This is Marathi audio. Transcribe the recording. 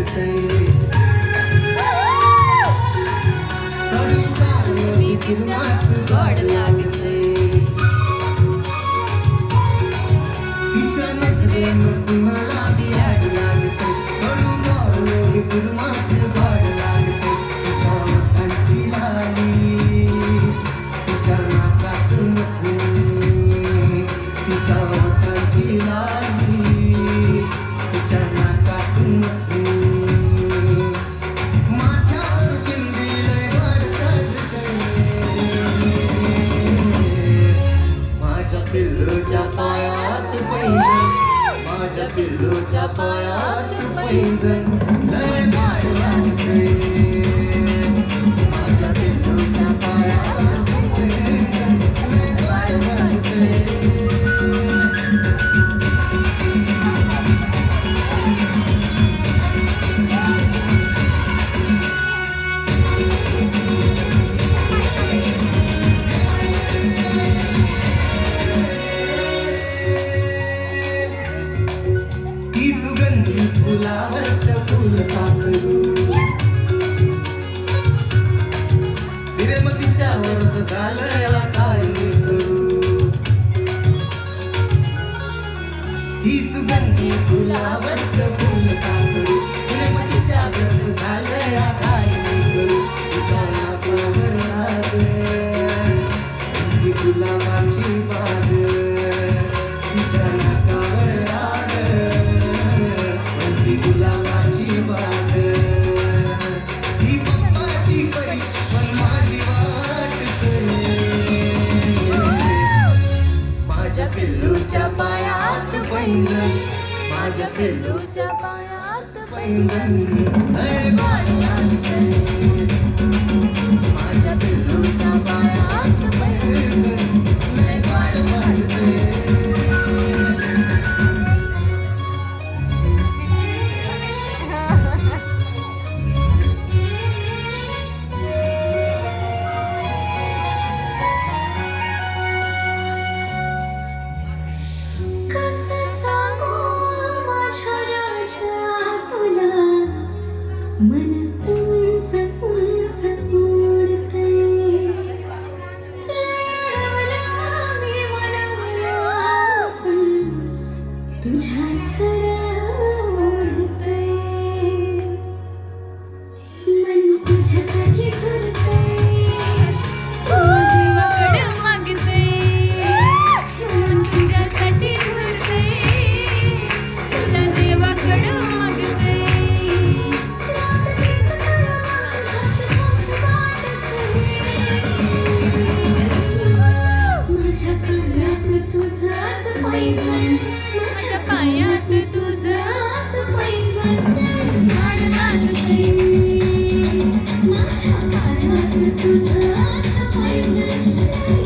लागतंय कडू काढलं मी फिरमात गोड लागतंय तिच्या नजरेनं मला बियाड लागतंय कडू काढलं मी फिरमात गोड लागतंय तिच्या ओठांची लाली तिच्या नाकातून तिच्या ओठांची लाली तिच्या नाकातून माझ्यावर बिंदीलंय वाढ सजतंय माझ्या पिल्लूच्या पायात पैंजण माझ्या पिल्लूच्या पायात पैंजण लय वाढ लागतंय माझ्या पिल्लूच्या पायात पैंजण लय वाढ लागतंय ही सुगंधी फुलावरचं फुल पाखरू हिरेमतीच्यावरच झालंय काय करू ही सुगंधी फुलावरचं फुल पाखरू हिरेमतीच्यावरच झालंय काय करू तुझ्या नाकावर राग ही गुलाबाची बाग तिच्या नाकावर राग गुलाबाची बाग ही पप्पाची परी पण माझी वाट माझ्या पिल्लूच्या पायात पैंजण माझ्या पिल्लूच्या पायात पैंजण लय वाढ लागतंय माझ्या पिल्लूच्या पायात पैंजण लय वाढ लागतंय मन उंच उंच उडतंय लढवला मी मनवला पण तुझ्याकडं ओढतंय मन तुझ्यासाठी झुरतंय देवाकडं मागतंय मन तुझ्यासाठी झुरतंय तुला देवाकडं मागतंय माझ्या पायात तुझंच पैंजण झाड वाजतंय माझ्या पायात तुझंच पैंजण